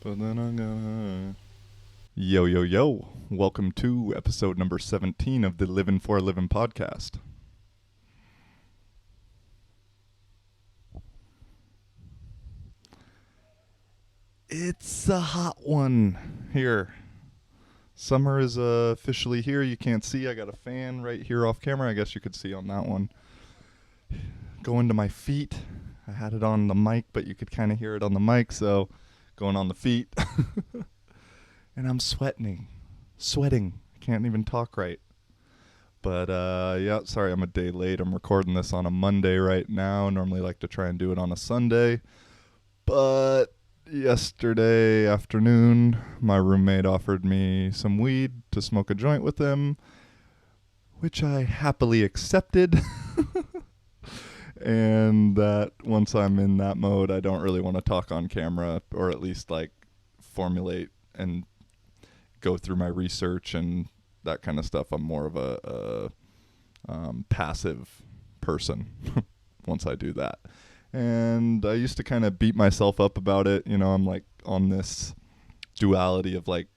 But then I'm gonna. Yo, yo, yo. Welcome to episode number 17 of the Living for a Living podcast. It's a hot one here. Summer is officially here. You can't see. I got a fan right here off camera. I guess you could see on that one. Going to my feet. I had it on the mic, but you could kind of hear it on the mic, so going on the feet. And I'm sweating. Can't even talk right. But yeah, sorry I'm a day late. I'm recording this on a Monday right now. Normally like to try and do it on a Sunday. But yesterday afternoon, my roommate offered me some weed to smoke a joint with him, which I happily accepted. And that once I'm in that mode, I don't really want to talk on camera, or at least like formulate and go through my research and that kind of stuff. I'm more of a passive person once I do that. And I used to kind of beat myself up about it. You know, I'm like on this duality of like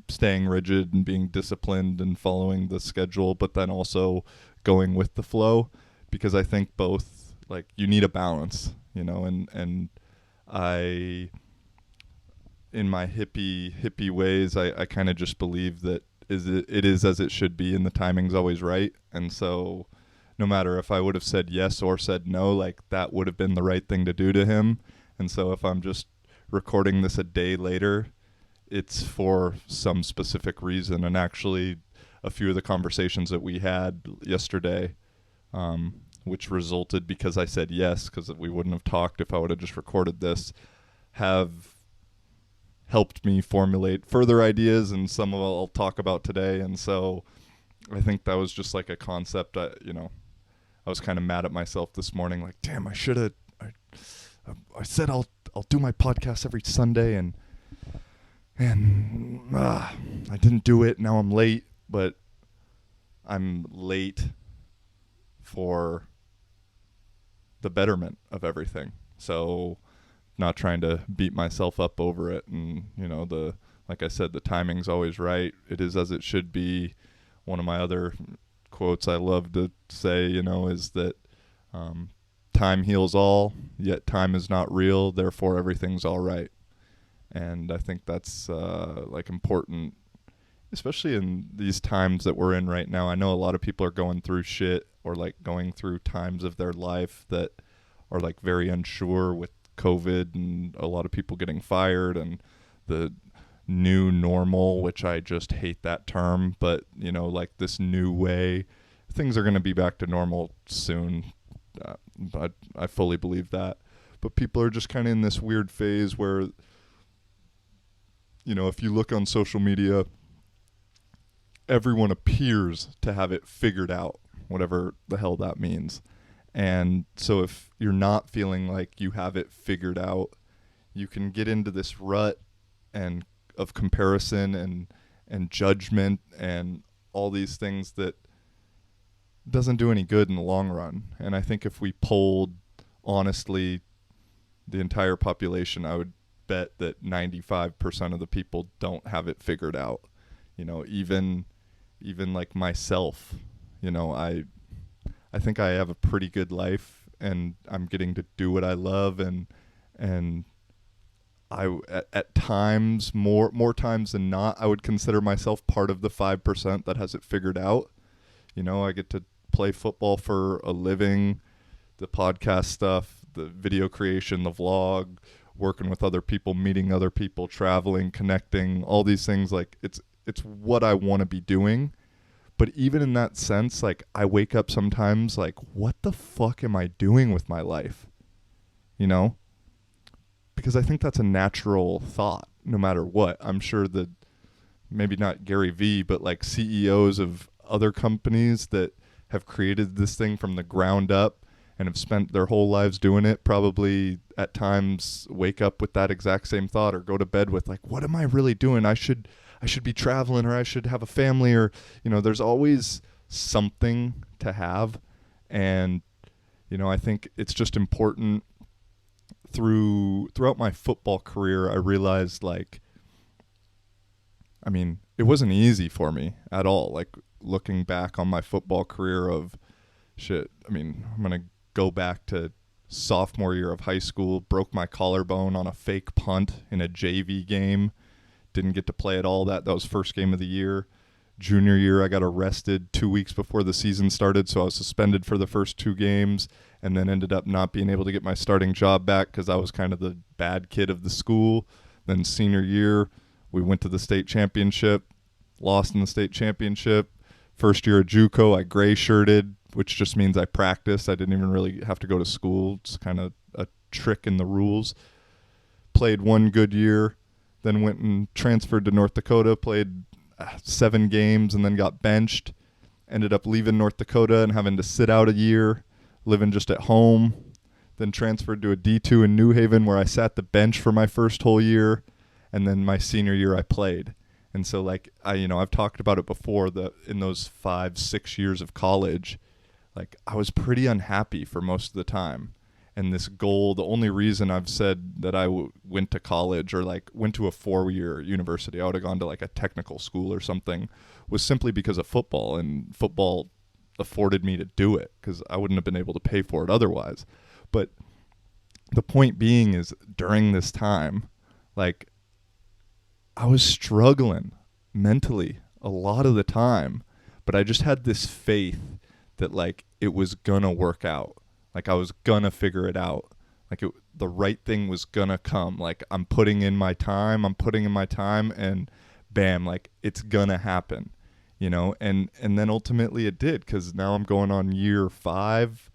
staying rigid and being disciplined and following the schedule, but then also going with the flow, because I think both, like, you need a balance, you know, and I, in my hippie ways, I kind of just believe that it is as it should be and the timing's always right. And so no matter if I would have said yes or said no, like, that would have been the right thing to do to him. And so if I'm just recording this a day later, it's for some specific reason. And actually a few of the conversations that we had yesterday, which resulted because I said yes, because we wouldn't have talked if I would have just recorded this, have helped me formulate further ideas, and some of I'll talk about today. And so I think that was just like a concept. I was kind of mad at myself this morning, like, damn, I should have. I said I'll do my podcast every Sunday, and I didn't do it. Now I'm late, but I'm late for the betterment of everything. So not trying to beat myself up over it. And, you know, like I said, the timing's always right. It is as it should be. One of my other quotes I love to say, you know, is that time heals all, yet time is not real, therefore everything's all right. And I think that's like important, especially in these times that we're in right now. I know a lot of people are going through shit, or like going through times of their life that are like very unsure with COVID, and a lot of people getting fired, and the new normal, which I just hate that term, but, you know, like this new way, things are going to be back to normal soon. But I fully believe that. But people are just kind of in this weird phase where, you know, if you look on social media, everyone appears to have it figured out, whatever the hell that means. And so if you're not feeling like you have it figured out, you can get into this rut and of comparison and judgment and all these things that doesn't do any good in the long run. And I think if we polled honestly the entire population, I would bet that 95% of the people don't have it figured out. You know, even like myself, you know, I think I have a pretty good life, and I'm getting to do what I love, and I at times, more times than not, I would consider myself part of the 5% that has it figured out. You know, I get to play football for a living, the podcast stuff, the video creation, the vlog, working with other people, meeting other people, traveling, connecting, all these things. Like, it's what I want to be doing. But even in that sense, like, I wake up sometimes like, what the fuck am I doing with my life? You know? Because I think that's a natural thought, no matter what. I'm sure that maybe not Gary Vee, but like CEOs of other companies that have created this thing from the ground up and have spent their whole lives doing it, probably at times wake up with that exact same thought, or go to bed with like, what am I really doing? I should be traveling, or I should have a family, or, you know, there's always something to have. And, you know, I think it's just important throughout my football career, I realized, like, I mean, it wasn't easy for me at all. Like, looking back on my football career of shit, I mean, I'm going to go back to sophomore year of high school, broke my collarbone on a fake punt in a JV game. Didn't get to play at all. That was first game of the year. Junior year, I got arrested 2 weeks before the season started, so I was suspended for the first 2 games, and then ended up not being able to get my starting job back because I was kind of the bad kid of the school. Then senior year, we went to the state championship, lost in the state championship. First year of JUCO, I gray shirted, which just means I practiced. I didn't even really have to go to school. It's kind of a trick in the rules. Played 1 good year, then went and transferred to North Dakota, played 7 games, and then got benched. Ended up leaving North Dakota and having to sit out a year, living just at home. Then transferred to a D2 in New Haven, where I sat the bench for my first whole year. And then my senior year, I played. And so, like, I've talked about it before, that in those 5-6 years of college, like, I was pretty unhappy for most of the time. And this goal, the only reason I've said that I went to college, or like went to a 4-year university, I would have gone to like a technical school or something, was simply because of football. And football afforded me to do it, because I wouldn't have been able to pay for it otherwise. But the point being is, during this time, like, I was struggling mentally a lot of the time, but I just had this faith that, like, it was gonna work out. Like, I was gonna figure it out. Like, the right thing was gonna come. Like, I'm putting in my time, and bam, like, it's gonna happen, And then ultimately it did, because now I'm going on year 5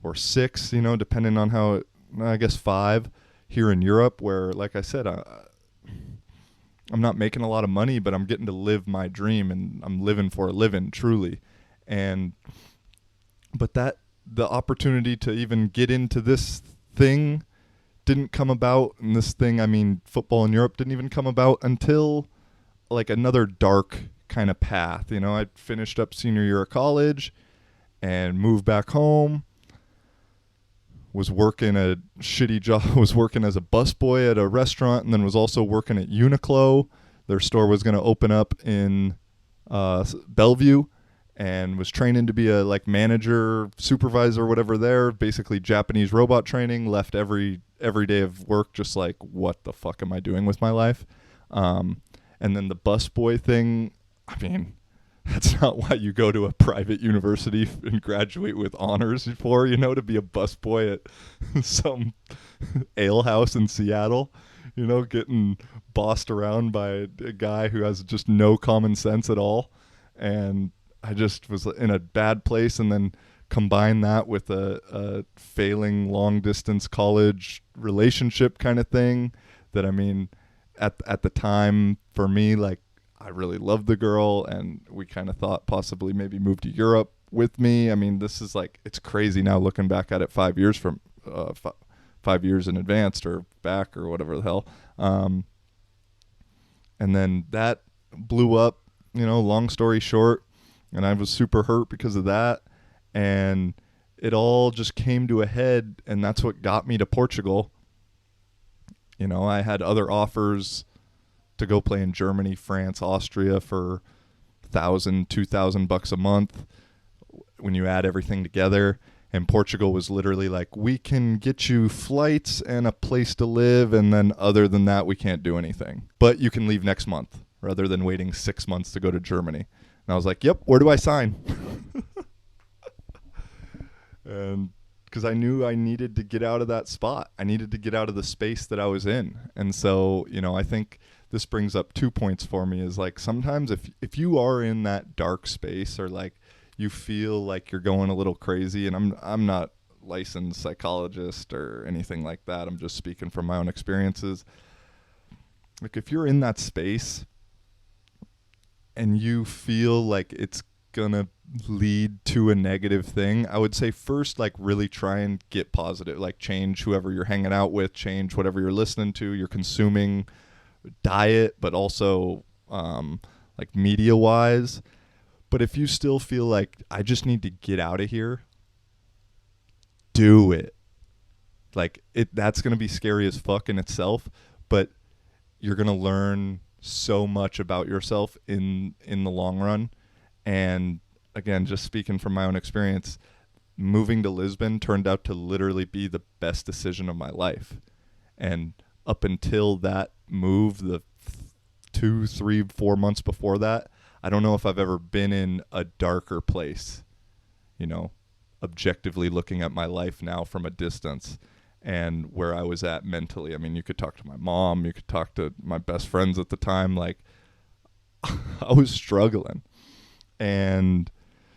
or 6, depending on how, I guess 5 here in Europe, where, like I said, I'm not making a lot of money, but I'm getting to live my dream, and I'm living for a living, truly. But the opportunity to even get into this thing didn't come about. And this thing, I mean, football in Europe didn't even come about until, like, another dark kind of path. I finished up senior year of college and moved back home. Was working a shitty job. Was working as a busboy at a restaurant, and then was also working at Uniqlo. Their store was going to open up in Bellevue, and was training to be a, like, manager, supervisor, whatever there. Basically Japanese robot training. Left every day of work just like, what the fuck am I doing with my life? And then the busboy thing, I mean, that's not why you go to a private university and graduate with honors for, to be a busboy at some ale house in Seattle, getting bossed around by a guy who has just no common sense at all. And I just was in a bad place, and then combine that with a failing long-distance college relationship kind of thing that, I mean, at the time, for me, like, I really loved the girl, and we kind of thought possibly maybe move to Europe with me. I mean, this is like, it's crazy now looking back at it 5 years from 5 years in advance or back or whatever the hell. And then that blew up, long story short, and I was super hurt because of that. And it all just came to a head, and that's what got me to Portugal. I had other offers to go play in Germany, France, Austria for $1,000-$2,000 a month when you add everything together. And Portugal was literally like, we can get you flights and a place to live, and then other than that, we can't do anything. But you can leave next month rather than waiting 6 months to go to Germany. And I was like, yep, where do I sign? And because I knew I needed to get out of that spot. I needed to get out of the space that I was in. And so, I think this brings up 2 points for me, is like, sometimes if you are in that dark space, or like you feel like you're going a little crazy, and I'm not licensed psychologist or anything like that. I'm just speaking from my own experiences. Like, if you're in that space and you feel like it's gonna lead to a negative thing, I would say first, like, really try and get positive. Like, change whoever you're hanging out with, change whatever you're listening to, you're consuming, diet, but also like media wise. But if you still feel like, I just need to get out of here, do it. Like that's going to be scary as fuck in itself, but you're going to learn so much about yourself in the long run. And again, just speaking from my own experience, moving to Lisbon turned out to literally be the best decision of my life. And up until that move, the 2, 3, 4 months before that, I don't know if I've ever been in a darker place, you know, objectively looking at my life now from a distance and where I was at mentally. I mean, you could talk to my mom, you could talk to my best friends at the time. Like, I was struggling. And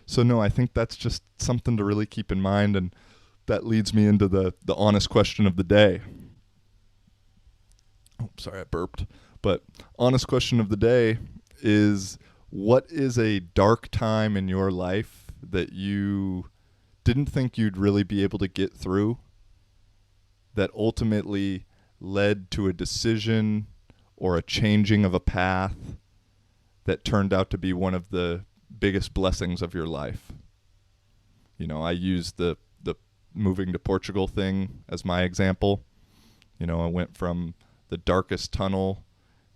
so, no, I think that's just something to really keep in mind. And that leads me into the honest question of the day. Oh, sorry, I burped. But honest question of the day is, what is a dark time in your life that you didn't think you'd really be able to get through, that ultimately led to a decision or a changing of a path that turned out to be one of the biggest blessings of your life? You know, I use the moving to Portugal thing as my example. You know, I went from the darkest tunnel.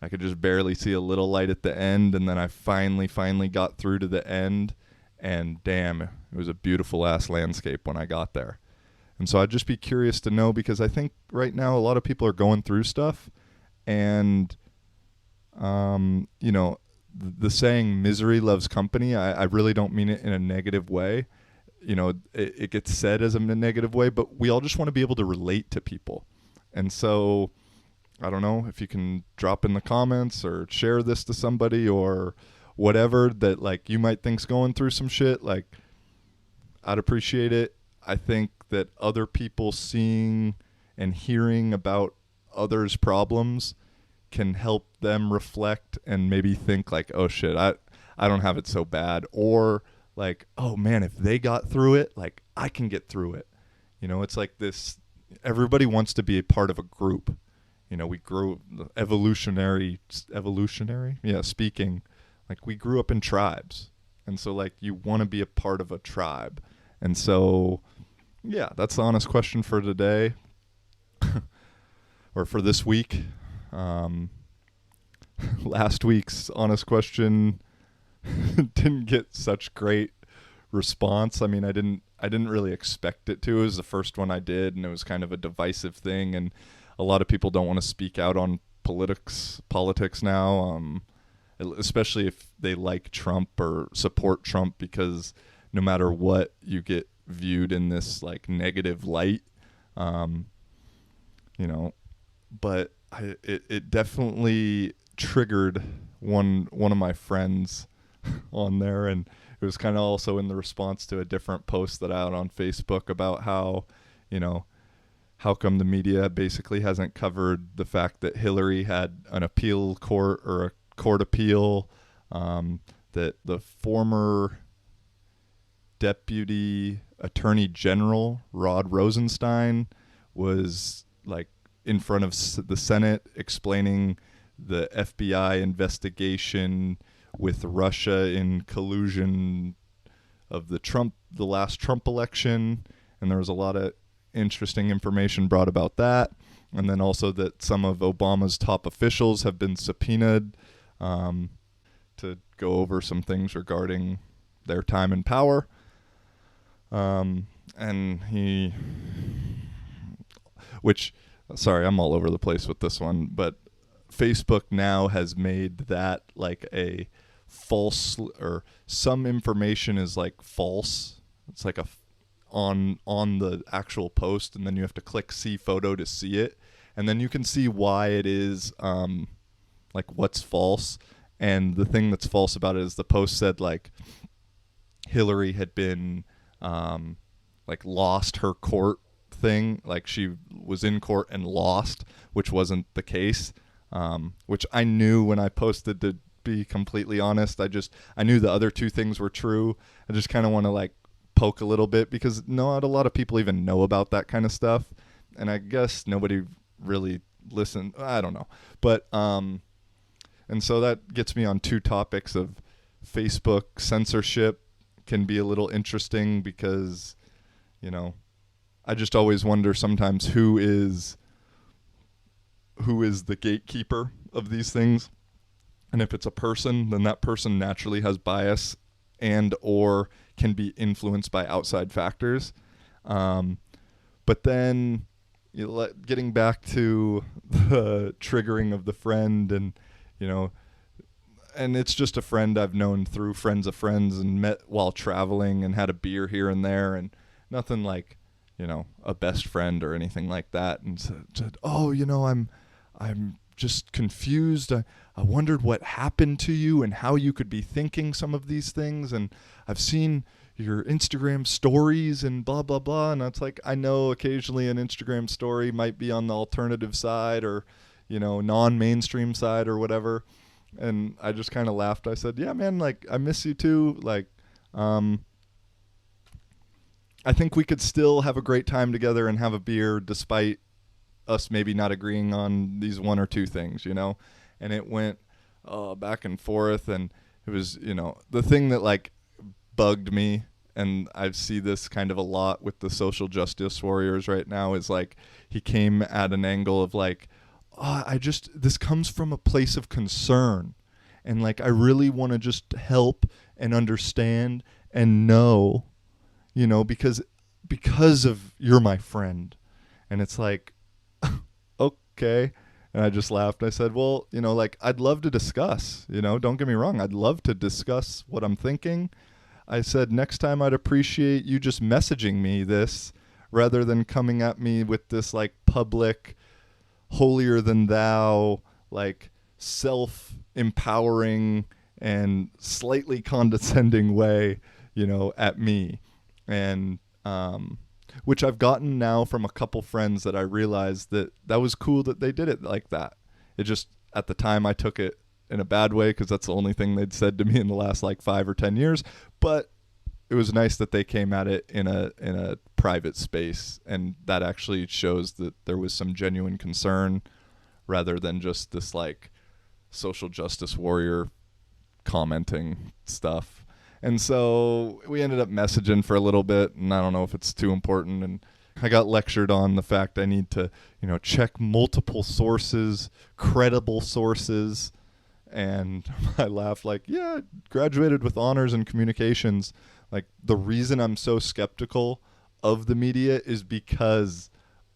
I could just barely see a little light at the end, and then I finally got through to the end, and damn, it was a beautiful ass landscape when I got there. And so I'd just be curious to know, because I think right now a lot of people are going through stuff, and you know, the saying misery loves company, I really don't mean it in a negative way. You know, it gets said as a negative way, but we all just want to be able to relate to people. And so I don't know if you can drop in the comments or share this to somebody or whatever that, like, you might think's going through some shit. Like, I'd appreciate it. I think that other people seeing and hearing about others' problems can help them reflect and maybe think like, oh shit, I don't have it so bad. Or like, oh man, if they got through it, like, I can get through it. You know, it's like this, everybody wants to be a part of a group. You know, we grew evolutionary, yeah, speaking, like, we grew up in tribes. And so, like, you want to be a part of a tribe. And so, yeah, that's the honest question for today or for this week. Last week's honest question didn't get such great response. I mean, I didn't really expect it to. It was the first one I did, and it was kind of a divisive thing, and a lot of people don't want to speak out on politics now, especially if they like Trump or support Trump, because no matter what, you get viewed in this like negative light, you know. But it definitely triggered one of my friends on there, and it was kind of also in the response to a different post that I had on Facebook about how, you know, how come the media basically hasn't covered the fact that Hillary had an appeal court or a court appeal, that the former deputy attorney general Rod Rosenstein was like in front of the Senate explaining the FBI investigation with Russia in collusion of the last Trump election, and there was a lot of interesting information brought about that. And then also that some of Obama's top officials have been subpoenaed to go over some things regarding their time in power. And sorry, I'm all over the place with this one, but Facebook now has made that like a false, or some information is like false. It's like on the actual post, and then you have to click see photo to see it, and then you can see why it is like what's false. And the thing that's false about it is the post said like Hillary had been like lost her court thing, like she was in court and lost, which wasn't the case, which I knew when I posted, to be completely honest. I knew the other two things were true. I just kind of want to like poke a little bit, because not a lot of people even know about that kind of stuff, and I guess nobody really listened. I don't know, but and so that gets me on two topics of Facebook censorship. Can be a little interesting because, you know, I just always wonder sometimes who is the gatekeeper of these things. And if it's a person, then that person naturally has bias and or can be influenced by outside factors. But then getting back to the triggering of the friend, and and it's just a friend I've known through friends of friends and met while traveling and had a beer here and there, and nothing like, a best friend or anything like that. And said, oh, I'm just confused. I wondered what happened to you and how you could be thinking some of these things. And I've seen your Instagram stories and blah, blah, blah. And it's like, I know occasionally an Instagram story might be on the alternative side or, non-mainstream side or whatever. And I just kind of laughed. I said, yeah, man, like, I miss you too. Like, I think we could still have a great time together and have a beer despite us maybe not agreeing on these one or two things, And it went back and forth, and it was, the thing that like bugged me, and I see this kind of a lot with the social justice warriors right now, is like he came at an angle of like, this comes from a place of concern, and like I really want to just help and understand and know, because of you're my friend. And it's like, okay. And I just laughed. I said, well, like, I'd love to discuss, don't get me wrong. I'd love to discuss what I'm thinking. I said, next time I'd appreciate you just messaging me this rather than coming at me with this like public, holier than thou, like self-empowering and slightly condescending way, at me. And, which I've gotten now from a couple friends that I realized that was cool that they did it like that. It just, at the time I took it in a bad way because that's the only thing they'd said to me in the last like 5 or 10 years. But it was nice that they came at it in a private space, and that actually shows that there was some genuine concern rather than just this like social justice warrior commenting stuff. And so we ended up messaging for a little bit, and I don't know if it's too important. And I got lectured on the fact I need to, check multiple sources, credible sources. And I laughed like, yeah, graduated with honors in communications. Like, the reason I'm so skeptical of the media is because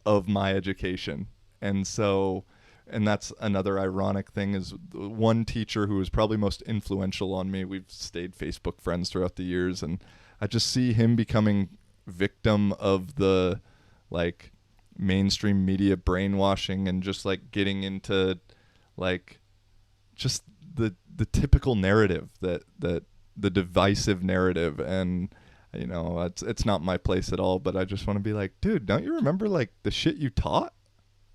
of my education. And so, and that's another ironic thing, is one teacher who was probably most influential on me. We've stayed Facebook friends throughout the years, and I just see him becoming victim of the like mainstream media brainwashing and just like getting into like just the typical narrative, that the divisive narrative. And it's not my place at all, but I just want to be like, dude, don't you remember like the shit you taught?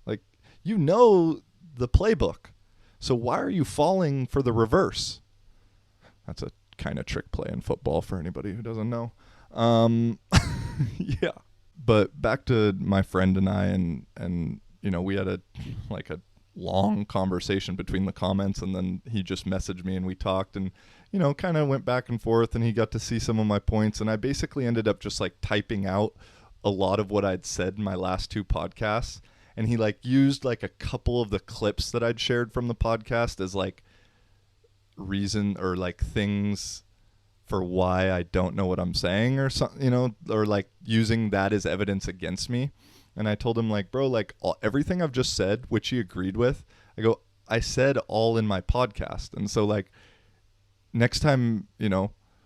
Like, the playbook. So why are you falling for the reverse? That's a kind of trick play in football for anybody who doesn't know. Yeah. But back to my friend and I, and we had a long conversation between the comments, and then he just messaged me and we talked, and kind of went back and forth, and he got to see some of my points, and I basically ended up just like typing out a lot of what I'd said in my last 2 podcasts. And he like used like a couple of the clips that I'd shared from the podcast as like reason or like things for why I don't know what I'm saying or something, or like using that as evidence against me. And I told him like, bro, like everything I've just said, which he agreed with, I said all in my podcast. And so like next time,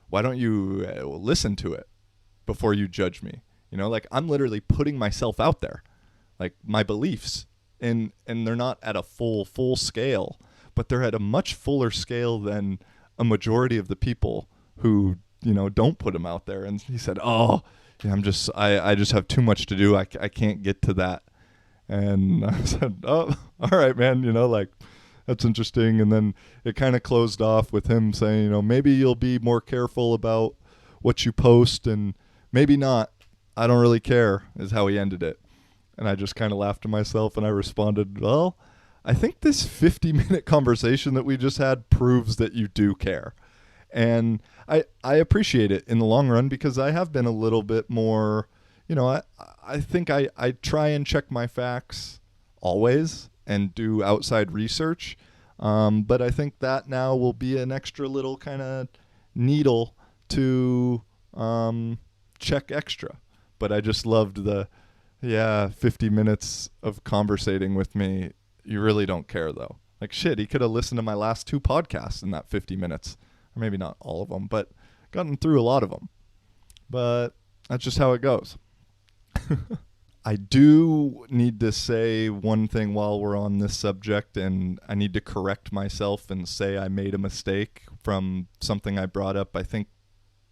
why don't you listen to it before you judge me? Like I'm literally putting myself out there. Like my beliefs, and they're not at a full scale, but they're at a much fuller scale than a majority of the people who don't put them out there. And he said, oh yeah, I just have too much to do, I can't get to that. And I said, oh, all right, man, like that's interesting. And then it kind of closed off with him saying, maybe you'll be more careful about what you post, and maybe not, I don't really care, is how he ended it. And I just kind of laughed to myself, and I responded, well, I think this 50-minute conversation that we just had proves that you do care. And I appreciate it in the long run, because I have been a little bit more, I think I try and check my facts always and do outside research. But I think that now will be an extra little kind of needle to check extra. But I just loved 50 minutes of conversating with me. You really don't care, though. Like, shit, he could have listened to my last 2 podcasts in that 50 minutes. Or maybe not all of them, but gotten through a lot of them. But that's just how it goes. I do need to say one thing while we're on this subject, and I need to correct myself and say I made a mistake from something I brought up, I think,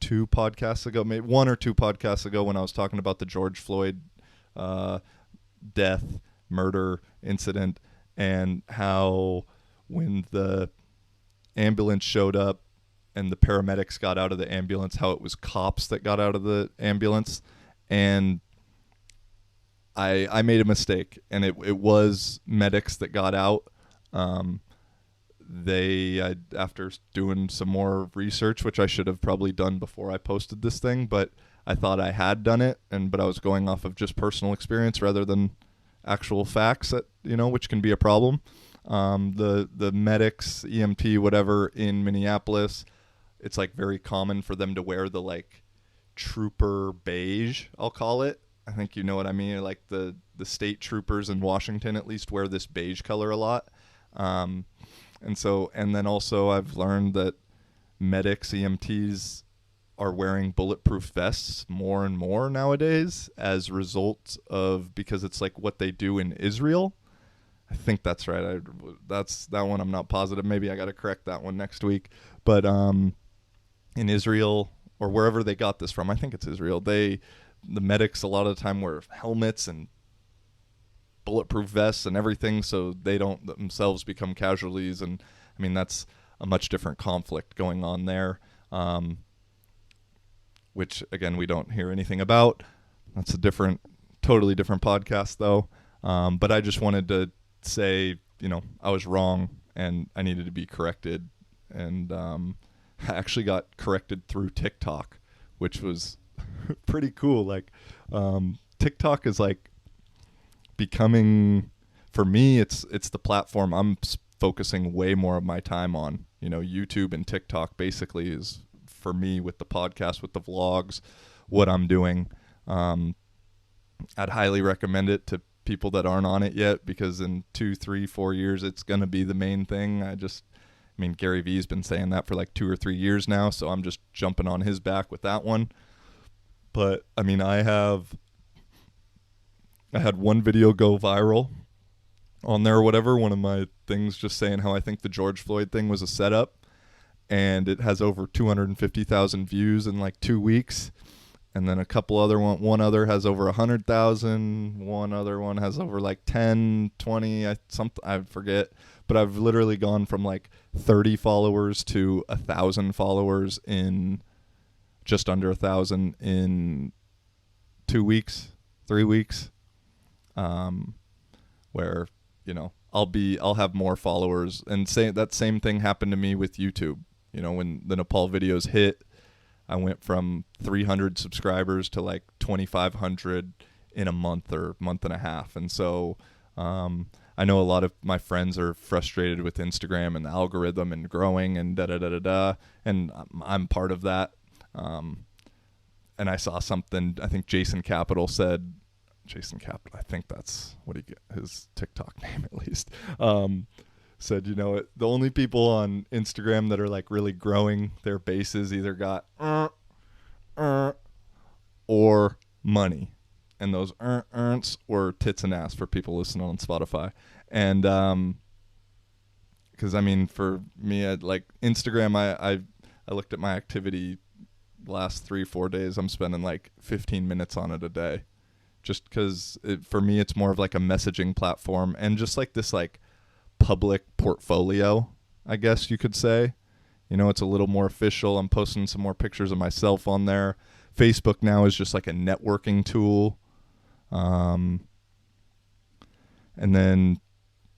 2 podcasts ago, maybe 1 or 2 podcasts ago, when I was talking about the George Floyd death, murder incident, and how when the ambulance showed up and the paramedics got out of the ambulance, how it was cops that got out of the ambulance. And I made a mistake, and it was medics that got out. After doing some more research, which I should have probably done before I posted this thing, but I thought I had done it, but I was going off of just personal experience rather than actual facts, which can be a problem. The medics, EMT, whatever, in Minneapolis, it's like very common for them to wear the like trooper beige, I'll call it. I think you know what I mean. Like the state troopers in Washington at least wear this beige color a lot. And then also I've learned that medics, EMTs are wearing bulletproof vests more and more nowadays as a result of, because it's like what they do in Israel. I think that's right. That's that one. I'm not positive. Maybe I got to correct that one next week. But in Israel, or wherever they got this from, I think it's Israel, the medics a lot of the time wear helmets and bulletproof vests and everything so they don't themselves become casualties. And I mean, that's a much different conflict going on there, which again, we don't hear anything about. That's a totally different podcast though. But I just wanted to say, I was wrong and I needed to be corrected. And I actually got corrected through TikTok, which was pretty cool. Like, TikTok is like becoming, for me, it's the platform I'm focusing way more of my time on. YouTube and TikTok basically is, for me, with the podcast, with the vlogs, what I'm doing. I'd highly recommend it to people that aren't on it yet, because in 2, 3, 4 years, it's going to be the main thing. Gary Vee's been saying that for like 2 or 3 years now, so I'm just jumping on his back with that one. But I had one video go viral on there or whatever, one of my things just saying how I think the George Floyd thing was a setup, and it has over 250,000 views in like 2 weeks. And then one other has over 100,000, one other one has over like 10, 20, I forget. But I've literally gone from like 30 followers to 1,000 followers in just under 1,000 in 2 weeks, 3 weeks. Where, I'll have more followers. And that same thing happened to me with YouTube. When the Nepal videos hit, I went from 300 subscribers to like 2,500 in a month or month and a half. And so I know a lot of my friends are frustrated with Instagram and the algorithm and growing and da-da-da-da-da. And I'm part of that. And I saw something, I think Jason Capital, I think that's what his TikTok name at least, said, the only people on Instagram that are like really growing their bases either got or money. And those were tits and ass for people listening on Spotify. And because for me, like Instagram, I looked at my activity last 3-4 days. I'm spending like 15 minutes on it a day, just because for me it's more of like a messaging platform and just like this like public portfolio, I guess you could say. It's a little more official. I'm posting some more pictures of myself on there. Facebook now is just like a networking tool. And then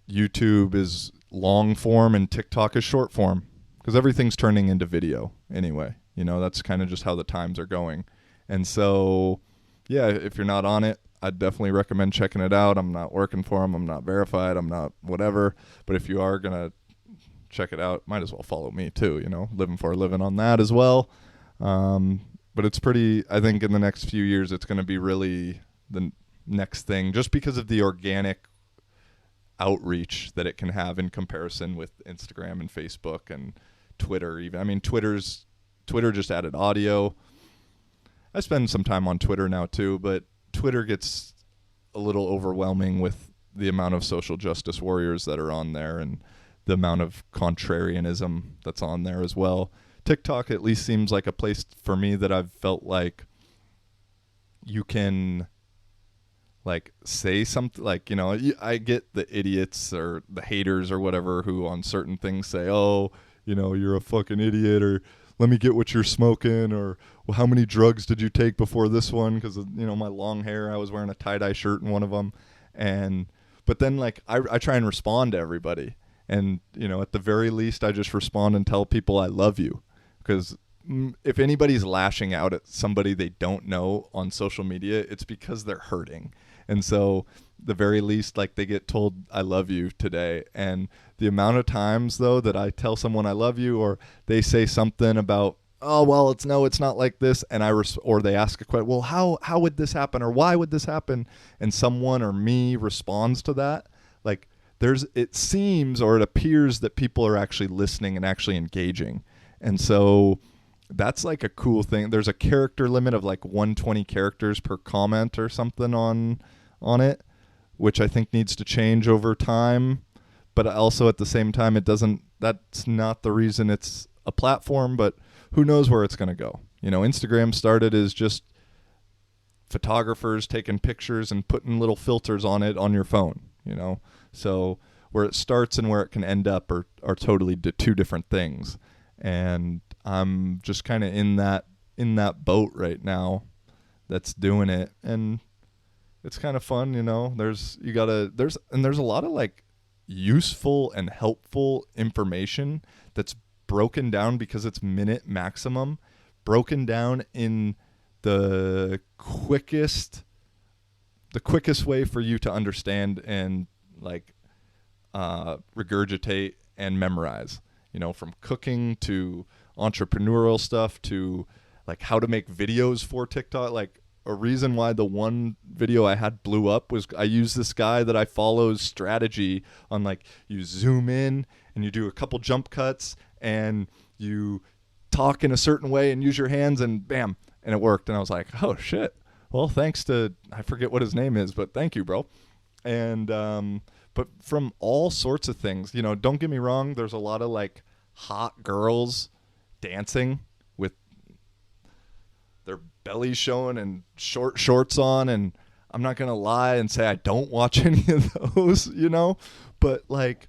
YouTube is long form and TikTok is short form, because everything's turning into video anyway. That's kind of just how the times are going. And so, yeah, if you're not on it, I'd definitely recommend checking it out. I'm not working for them. I'm not verified. I'm not whatever. But if you are going to check it out, might as well follow me too, living for a living on that as well. But it's pretty, I think in the next few years, it's going to be really the next thing, just because of the organic outreach that it can have in comparison with Instagram and Facebook and Twitter even. I mean, Twitter just added audio. I spend some time on Twitter now too, but Twitter gets a little overwhelming with the amount of social justice warriors that are on there and the amount of contrarianism that's on there as well. TikTok at least seems like a place for me that I've felt like you can like say something, like, I get the idiots or the haters or whatever who on certain things say, oh, you're a fucking idiot, or let me get what you're smoking, or well, how many drugs did you take before this one? Because my long hair, I was wearing a tie-dye shirt in one of them. But then like I try and respond to everybody, and at the very least I just respond and tell people I love you, because if anybody's lashing out at somebody they don't know on social media, it's because they're hurting. And so the very least, like, they get told I love you today. And the amount of times though that I tell someone I love you, or they say something about, oh, well, it's not like this, and or they ask a question, well, how would this happen, or why would this happen, and someone or me responds to that, like, it seems, or it appears that people are actually listening and actually engaging. And so that's like a cool thing. There's a character limit of like 120 characters per comment or something on it, which I think needs to change over time. But also at the same time, that's not the reason it's a platform, but who knows where it's going to go. Instagram started as just photographers taking pictures and putting little filters on it on your phone, So where it starts and where it can end up are totally two different things. And I'm just kind of in that boat right now that's doing it, and it's kind of fun. There's a lot of like useful and helpful information that's broken down, because it's minute maximum, broken down in the quickest way for you to understand and like regurgitate and memorize. From cooking to entrepreneurial stuff to like how to make videos for TikTok. Like, a reason why the one video I had blew up was I used this guy that I follow's strategy on, like, you zoom in and you do a couple jump cuts and you talk in a certain way and use your hands, and bam, and it worked. And I was like, oh shit. Well, thanks to, I forget what his name is, but thank you, bro. And but from all sorts of things, don't get me wrong, there's a lot of like hot girls dancing with their bellies showing and short shorts on, and I'm not gonna lie and say I don't watch any of those, but like,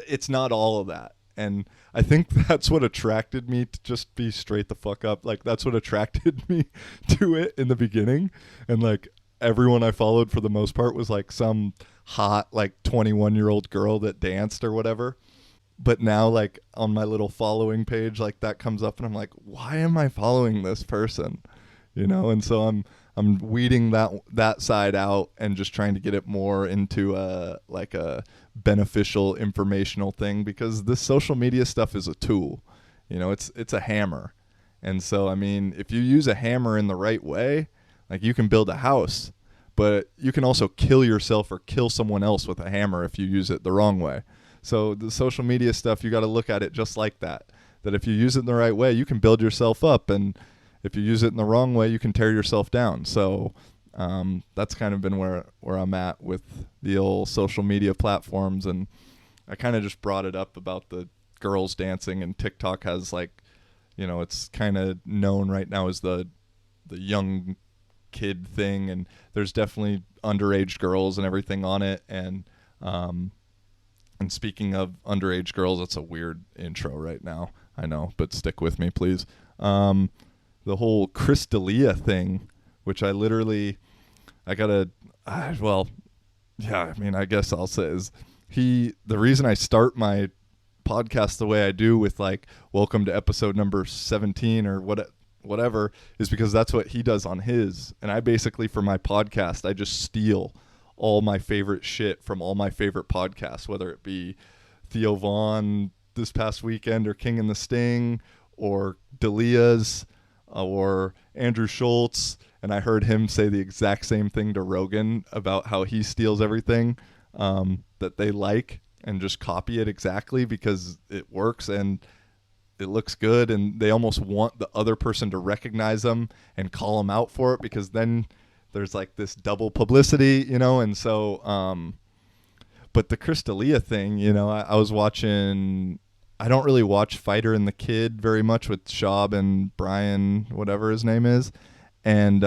it's not all of that. And I think that's what attracted me to just be straight the fuck up. Like, that's what attracted me to it in the beginning. And like, everyone I followed for the most part was like some hot like 21-year-old girl that danced or whatever. But now, like, on my little following page, like, that comes up and I'm like, why am I following this person? And so I'm weeding that side out and just trying to get it more into a beneficial informational thing, because this social media stuff is a tool. It's a hammer. And so, I mean, if you use a hammer in the right way, like, you can build a house, but you can also kill yourself or kill someone else with a hammer if you use it the wrong way. So the social media stuff, you got to look at it just like that. That if you use it in the right way, you can build yourself up, and if you use it in the wrong way, you can tear yourself down. So that's kind of been where I'm at with the old social media platforms. And I kind of just brought it up about the girls dancing, and TikTok has like, it's kind of known right now as the young kid thing, and there's definitely underage girls and everything on it. And speaking of underage girls, that's a weird intro right now, I know, but stick with me, please. The whole Chris D'Elia thing, which I guess I'll say is the reason I start my podcast the way I do with like, welcome to episode number 17 or what, whatever, is because that's what he does on his. And I basically, for my podcast, I just steal all my favorite shit from all my favorite podcasts, whether it be Theo Vaughn this past weekend or King and the Sting or Delia's or Andrew Schultz. And I heard him say the exact same thing to Rogan about how he steals everything that they like and just copy it exactly because it works and it looks good, and they almost want the other person to recognize them and call them out for it, because then there's like this double publicity, and so but the Chris D'Elia thing, I was watching, I don't really watch Fighter and the Kid very much with Schaub and Brian, whatever his name is, and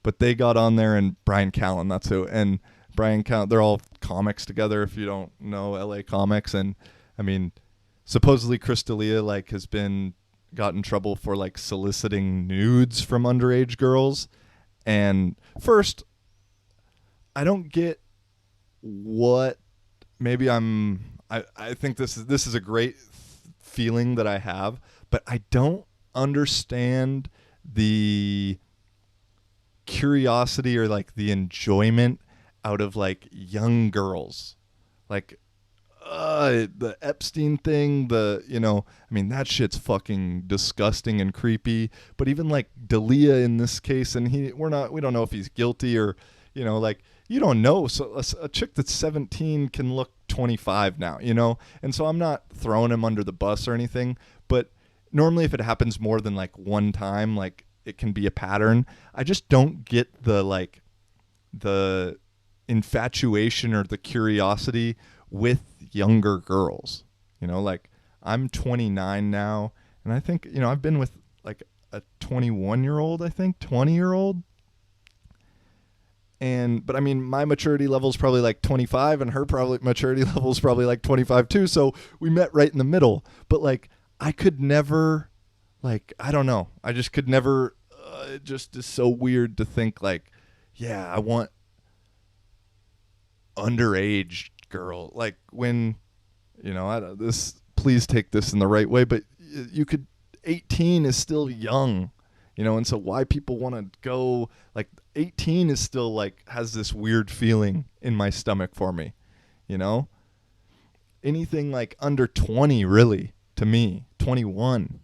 but they got on there, and Brian Callen, that's who, and Brian Callen, they're all comics together, if you don't know LA comics, and I mean, supposedly Chris D'Elia has got in trouble for soliciting nudes from underage girls. And first, I don't get what, maybe I think this is a great feeling that I have, but I don't understand the curiosity or the enjoyment out of young girls. The Epstein thing, that shit's fucking disgusting and creepy. But even D'Elia in this case, and we don't know if he's guilty or, you don't know. So a chick that's 17 can look 25 now, and so I'm not throwing him under the bus or anything. But normally, if it happens more than one time, it can be a pattern. I just don't get the infatuation or the curiosity with younger girls. I'm 29 now, and I think I've been with a 21-year-old, I think 20-year-old, but I mean my maturity level is probably 25, and her probably maturity level is probably 25 too, so we met right in the middle. But I could never, I don't know, I just could never, it just is so weird to think yeah, I want underage girl, when please take this in the right way, but 18 is still young, and so why people want to go 18 is still has this weird feeling in my stomach for me, anything under 20 really, to me, 21,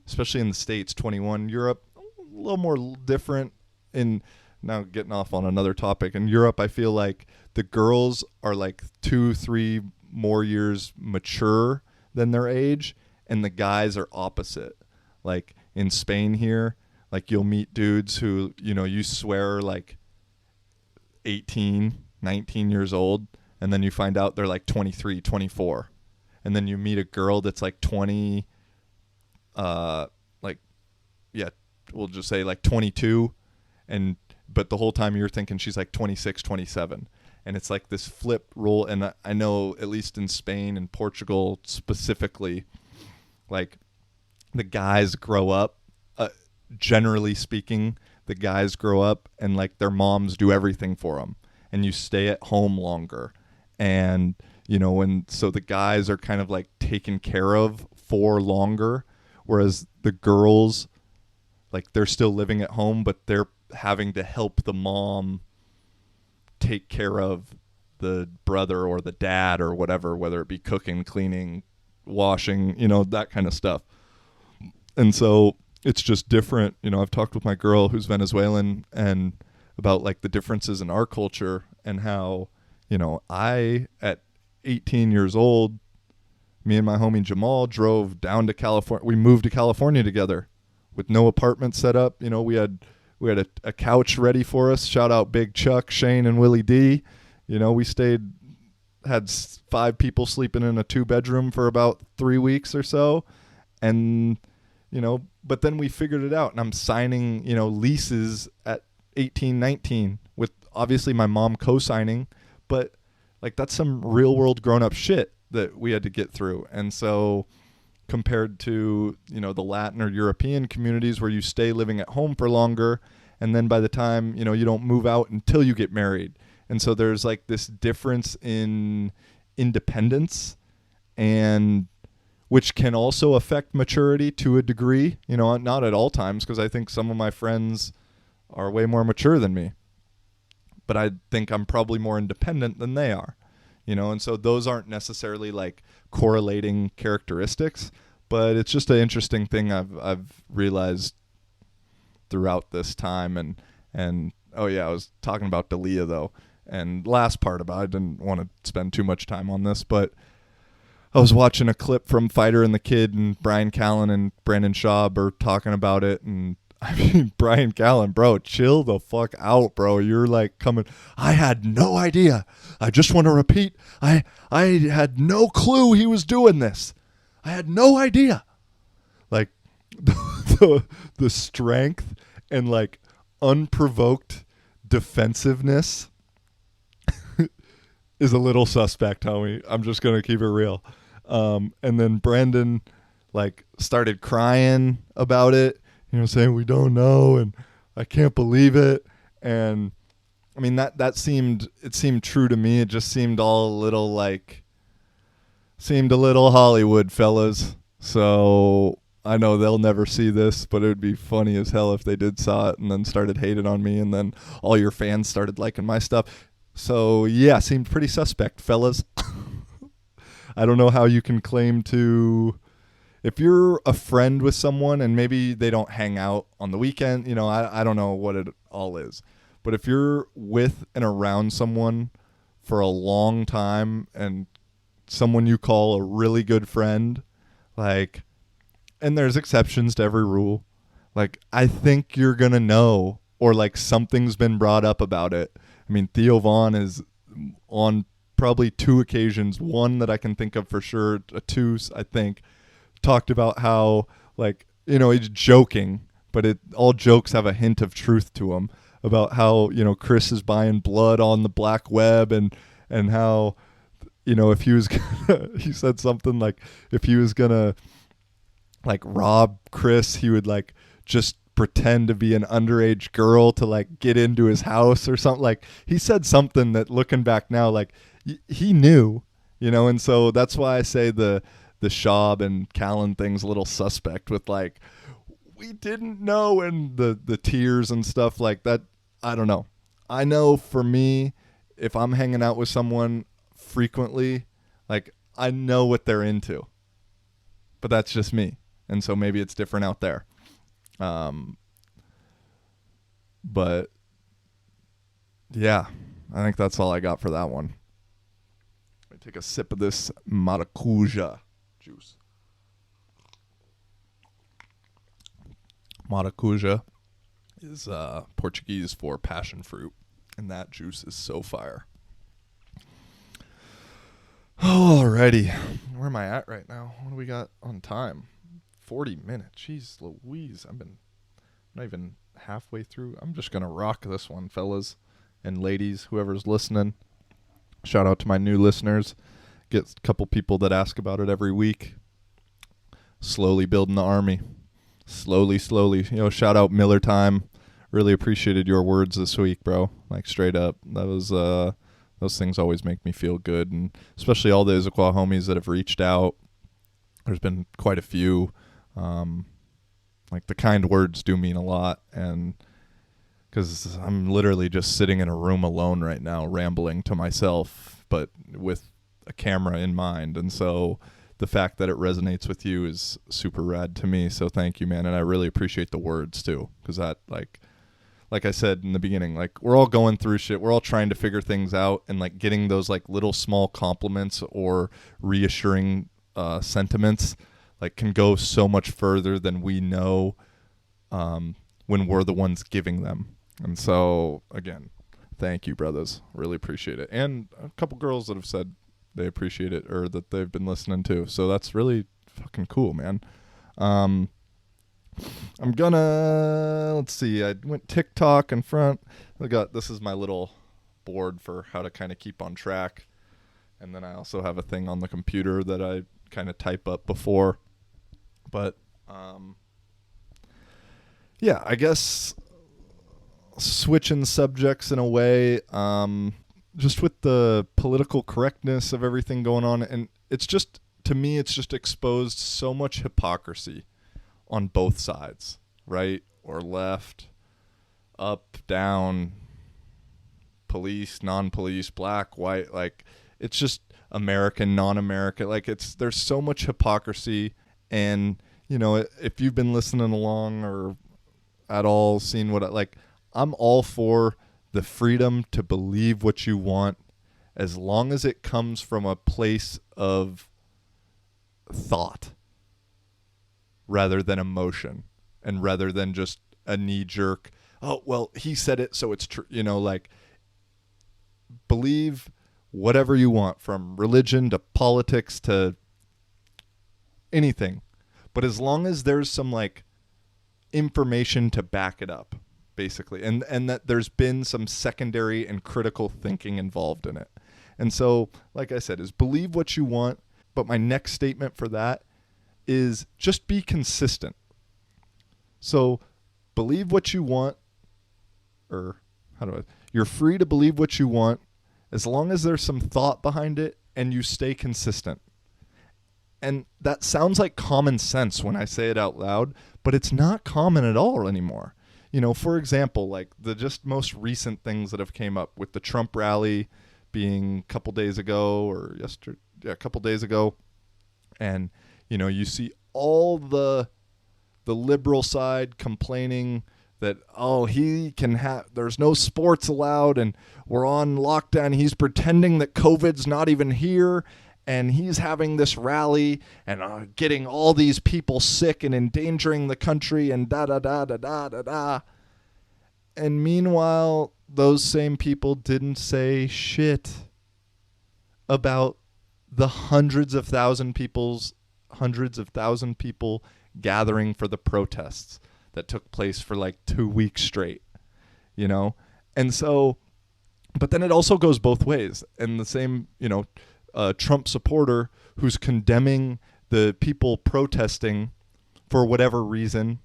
especially in the States, 21, Europe a little more different. Now getting off on another topic, in Europe I feel the girls are 2-3 more years mature than their age, and the guys are opposite. In Spain here, you'll meet dudes who you swear are 18, 19 years old, and then you find out they're 23, 24, and then you meet a girl that's 20, we'll just say 22, but the whole time you're thinking she's 26, 27. And it's this flip role. And I know, at least in Spain and Portugal specifically, the guys grow up, generally speaking, the guys grow up and their moms do everything for them. And you stay at home longer. And, so the guys are kind of taken care of for longer. Whereas the girls, they're still living at home, but they're having to help the mom take care of the brother or the dad or whatever, whether it be cooking, cleaning, washing, that kind of stuff. And so it's just different. I've talked with my girl who's Venezuelan and about the differences in our culture, and how, I, at 18 years old, me and my homie Jamal drove down to California. We moved to California together with no apartment set up. We had a couch ready for us. Shout out Big Chuck, Shane, and Willie D. We had 5 people sleeping in a 2-bedroom for about 3 weeks or so. And, but then we figured it out, and I'm signing, leases at 18, 19 with obviously my mom co-signing, but that's some real world grown up shit that we had to get through. And so compared to, the Latin or European communities where you stay living at home for longer, and then by the time, you don't move out until you get married. And so there's this difference in independence, and which can also affect maturity to a degree. Not at all times, because I think some of my friends are way more mature than me. But I think I'm probably more independent than they are. And so those aren't necessarily like correlating characteristics, but it's just an interesting thing I've realized throughout this time. And oh yeah, I was talking about Dalia though. And last part about it, I didn't want to spend too much time on this, but I was watching a clip from Fighter and the Kid, and Brian Callen and Brandon Schaub are talking about it. And I mean, Brian Callen, bro, chill the fuck out, bro. You're like coming. I had no idea. I just want to repeat. I had no clue he was doing this. I had no idea. Like the strength and like unprovoked defensiveness is a little suspect, homie. I'm just gonna keep it real. And then Brandon like started crying about it. Saying we don't know and I can't believe it. And I mean that seemed true to me. It just seemed all a little Hollywood, fellas. So I know they'll never see this, but it would be funny as hell if they did saw it and then started hating on me, and then all your fans started liking my stuff. So yeah, seemed pretty suspect, fellas. I don't know how you can claim to. If you're a friend with someone and maybe they don't hang out on the weekend, I don't know what it all is. But if you're with and around someone for a long time and someone you call a really good friend, like, and there's exceptions to every rule, like, I think you're going to know, or like something's been brought up about it. I mean, Theo Vaughn is on probably 2 occasions, one that I can think of for sure, 2, I think, talked about how, like, he's joking, but all jokes have a hint of truth to them, about how, Chris is buying blood on the black web, and how, if he was gonna, he said something like, if he was gonna like rob Chris, he would like just pretend to be an underage girl to like get into his house or something. Like, he said something that, looking back now, like he knew, and so that's why I say the Schaub and Callen thing's a little suspect, with like, we didn't know, and the tears and stuff like that. I don't know. I know for me, if I'm hanging out with someone frequently, like, I know what they're into, but that's just me. And so maybe it's different out there. But yeah, I think that's all I got for that one. Let me take a sip of this maracuja juice. Maracuja is Portuguese for passion fruit, and that juice is so fire. Alrighty, where am I at right now? What do we got on time? 40 minutes. Jeez Louise, I'm not even halfway through. I'm just gonna rock this one, fellas and ladies, whoever's listening. Shout out to my new listeners. Get a couple people that ask about it every week. Slowly building the army. Slowly. Shout out Miller Time. Really appreciated your words this week, bro. Like, straight up. That was those things always make me feel good, and especially all the Issaquah homies that have reached out. There's been quite a few. Like, the kind words do mean a lot, and because I'm literally just sitting in a room alone right now, rambling to myself, but with a camera in mind. And so the fact that it resonates with you is super rad to me. So thank you, man. And I really appreciate the words too, because that, like I said in the beginning, like, we're all going through shit. We're all trying to figure things out, and like getting those like little small compliments or reassuring sentiments like can go so much further than we know when we're the ones giving them. And so again, thank you, brothers. Really appreciate it. And a couple girls that have said they appreciate it, or that they've been listening to. So that's really fucking cool, man. I'm gonna, let's see, I went TikTok in front. This is my little board for how to kind of keep on track. And then I also have a thing on the computer that I kind of type up before. But, yeah, I guess switching subjects in a way, just with the political correctness of everything going on. And it's just, to me, it's just exposed so much hypocrisy on both sides, right or left, up, down, police, non-police, black, white. Like, it's just American, non-American. Like, there's so much hypocrisy. And, if you've been listening along or at all seen I'm all for the freedom to believe what you want, as long as it comes from a place of thought rather than emotion, and rather than just a knee-jerk, oh, well, he said it, so it's true. Believe whatever you want, from religion to politics to anything. But as long as there's some information to back it up, basically, and that there's been some secondary and critical thinking involved in it. And so, like I said, is believe what you want. But my next statement for that is just be consistent. So believe what you want, or you're free to believe what you want as long as there's some thought behind it and you stay consistent. And that sounds like common sense when I say it out loud, but it's not common at all anymore. For example, the just most recent things that have came up with the Trump rally being a couple days ago, a couple days ago. And, you see all the liberal side complaining that, oh, there's no sports allowed and we're on lockdown. He's pretending that COVID's not even here, and he's having this rally and getting all these people sick and endangering the country and da-da-da-da-da-da-da. And meanwhile, those same people didn't say shit about the hundreds of thousand people gathering for the protests that took place for 2 weeks straight, And so, but then it also goes both ways. And the same, Trump supporter who's condemning the people protesting for whatever reason,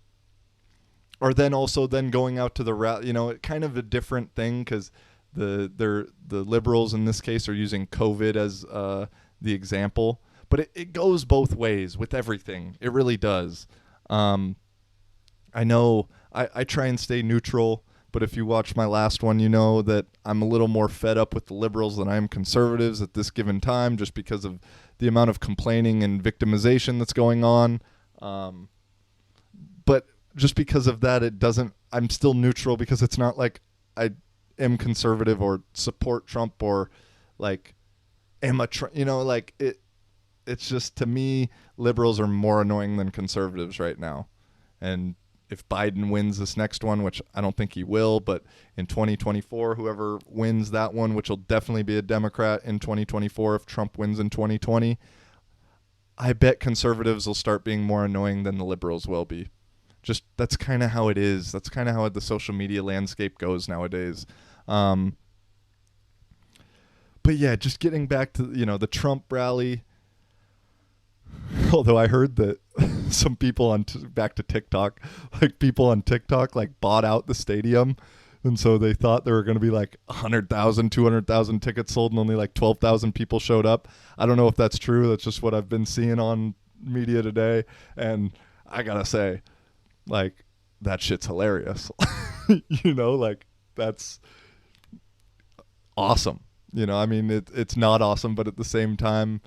or then also going out to the rally, kind of a different thing, because the liberals in this case are using COVID as the example. But it goes both ways with everything. It really does. I know I try and stay neutral, but if you watch my last one, you know that I'm a little more fed up with the liberals than I am conservatives at this given time, just because of the amount of complaining and victimization that's going on. But just because of that, I'm still neutral, because it's not like I am conservative or support Trump or am a Trump, it's just, to me, liberals are more annoying than conservatives right now. And if Biden wins this next one, which I don't think he will, but in 2024, whoever wins that one, which will definitely be a Democrat in 2024 if Trump wins in 2020, I bet conservatives will start being more annoying than the liberals will be. Just, that's kind of how it is. That's kind of how the social media landscape goes nowadays. But yeah, just getting back to, the Trump rally. Although I heard that some people back to TikTok, people on TikTok bought out the stadium, and so they thought there were going to be 100,000, 200,000 tickets sold, and only 12,000 people showed up. I don't know if that's true. That's just what I've been seeing on media today, and I gotta say, that shit's hilarious. That's awesome. It's not awesome, but at the same time,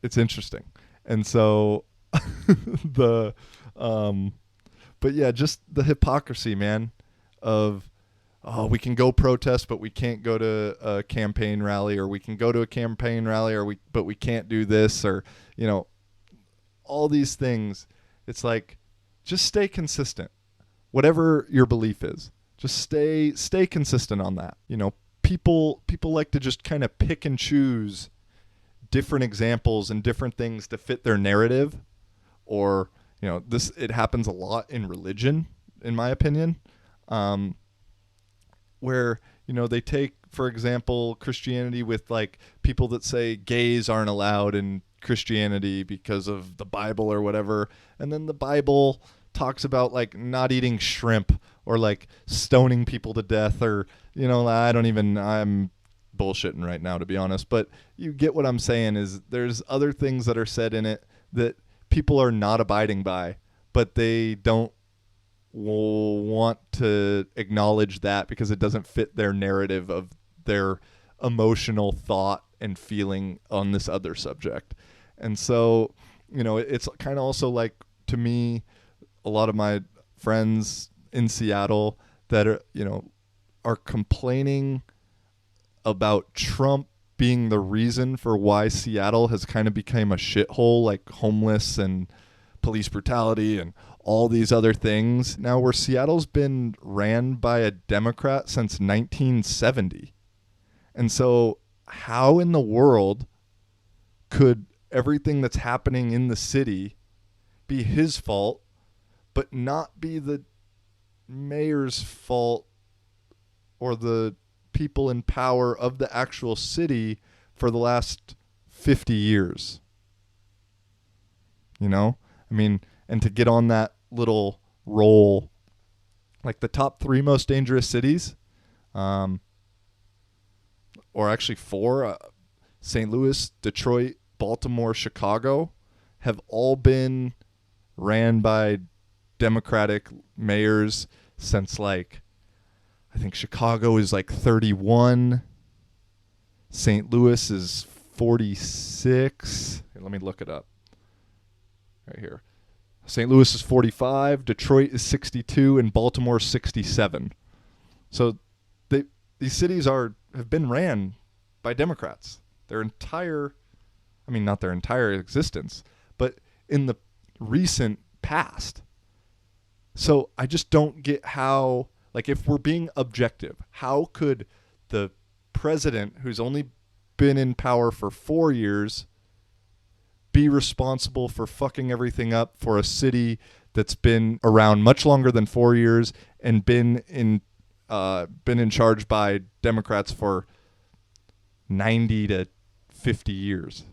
it's interesting. And so but yeah, just the hypocrisy, man, of, oh, we can go protest, but we can't go to a campaign rally, or we can go to a campaign rally, but we can't do this, or, all these things. It's just stay consistent. Whatever your belief is, just stay consistent on that. People like to just kind of pick and choose different examples and different things to fit their narrative, or it happens a lot in religion, in my opinion, where they take, for example, Christianity with people that say gays aren't allowed in Christianity because of the Bible or whatever, and then the Bible talks about not eating shrimp, or stoning people to death, or I'm bullshitting right now, to be honest, but you get what I'm saying. Is there's other things that are said in it that people are not abiding by, but they don't want to acknowledge that because it doesn't fit their narrative of their emotional thought and feeling on this other subject. And so, it's kind of also like, to me, a lot of my friends in Seattle that are complaining about Trump being the reason for why Seattle has kind of become a shithole, like homeless and police brutality and all these other things. Now, where Seattle's been ran by a Democrat since 1970. And so how in the world could everything that's happening in the city be his fault, but not be the mayor's fault or the people in power of the actual city for the last 50 years? And to get on that little roll, like the top 3 most dangerous cities, or actually 4, St. Louis, Detroit, Baltimore, Chicago, have all been ran by Democratic mayors since, like, I think Chicago is like 31. St. Louis is 46. Here, let me look it up. Right here. St. Louis is 45, Detroit is 62, and Baltimore is 67. So these cities have been ran by Democrats. Not their entire existence, but in the recent past. So I just don't get how, like, if we're being objective, how could the president, who's only been in power for 4 years, be responsible for fucking everything up for a city that's been around much longer than 4 years and been in charge by Democrats for 90 to 50 years?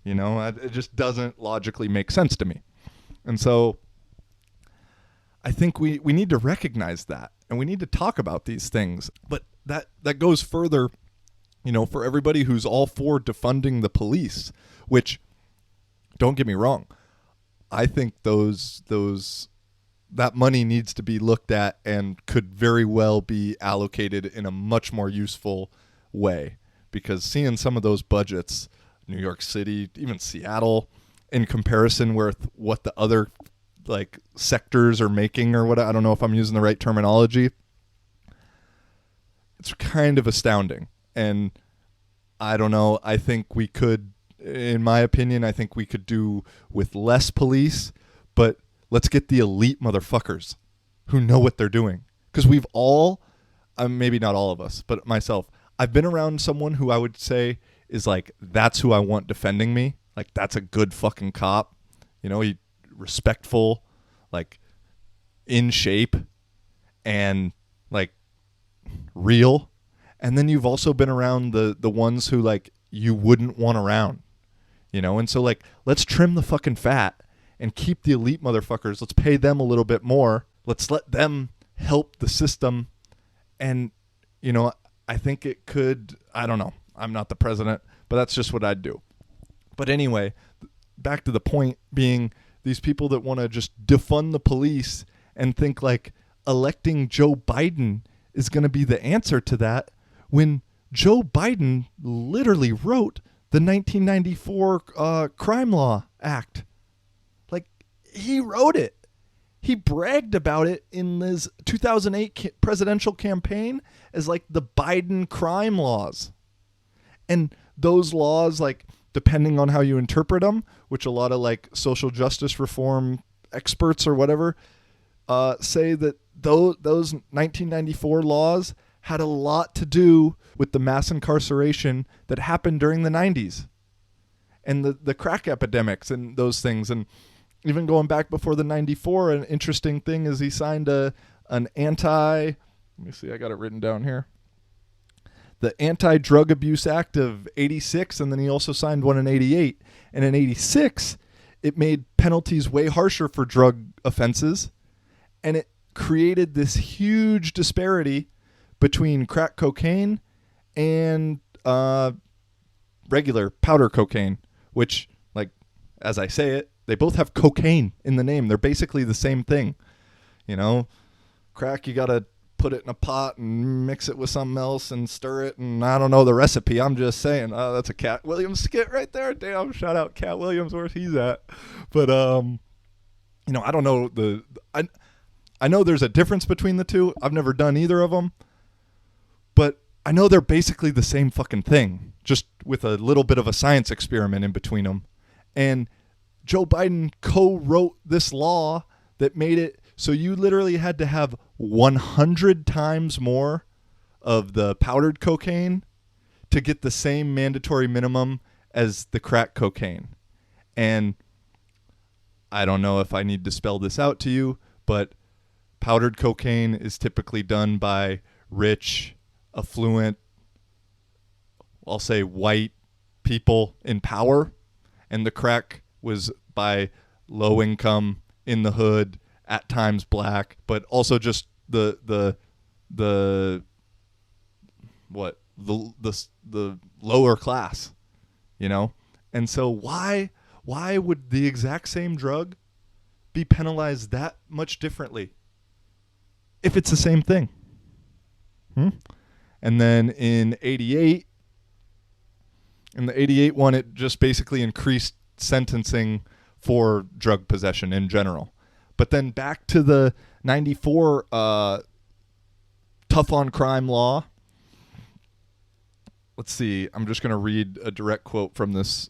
It just doesn't logically make sense to me. And so I think we need to recognize that, and we need to talk about these things. But that goes further, for everybody who's all for defunding the police, which, don't get me wrong, I think that money needs to be looked at and could very well be allocated in a much more useful way, because seeing some of those budgets, New York City, even Seattle, in comparison with what the other like sectors are making, or what, I don't know if I'm using the right terminology, it's kind of astounding. And I don't know, I think we could, in my opinion, I think we could do with less police, but let's get the elite motherfuckers who know what they're doing. Because we've all, maybe not all of us, but myself, I've been around someone who I would say is like, that's who I want defending me. Like, that's a good fucking cop. He respectful, like in shape, and like real. And then you've also been around the ones who, like, you wouldn't want around. And so, like, let's trim the fucking fat and keep the elite motherfuckers. Let's pay them a little bit more. Let's let them help the system. And, I think it could, I don't know. I'm not the president, but that's just what I'd do. But anyway, back to the point being, these people that want to just defund the police and think like electing Joe Biden is going to be the answer to that, when Joe Biden literally wrote the 1994 Crime Law Act. Like, he wrote it. He bragged about it in his 2008 presidential campaign as like the Biden crime laws. And those laws, like, depending on how you interpret them, which a lot of like social justice reform experts or whatever say that those 1994 laws had a lot to do with the mass incarceration that happened during the 90s and the crack epidemics and those things. And even going back before the 94, an interesting thing is he signed let me see, I got it written down here, the Anti-Drug Abuse Act of 86, and then he also signed one in 88. And in 86, it made penalties way harsher for drug offenses, and it created this huge disparity between crack cocaine and regular powder cocaine, which, like, as I say it, they both have cocaine in the name. They're basically the same thing. You know, crack, you got to put it in a pot and mix it with something else and stir it. And I don't know the recipe. I'm just saying, oh, that's a Cat Williams skit right there. Damn, shout out Cat Williams, where he's at. But, you know, I don't know I know there's a difference between the two. I've never done either of them. But I know they're basically the same fucking thing, just with a little bit of a science experiment in between them. And Joe Biden co-wrote this law that made it so you literally had to have 100 times more of the powdered cocaine to get the same mandatory minimum as the crack cocaine. And I don't know if I need to spell this out to you, but powdered cocaine is typically done by rich, affluent, I'll say white people in power. And the crack was by low income, in the hood, at times black, but also just the lower class, you know? And so why would the exact same drug be penalized that much differently if it's the same thing? And then in the 88 one, it just basically increased sentencing for drug possession in general. But then back to the 94 tough on crime law. Let's see. I'm just going to read a direct quote from this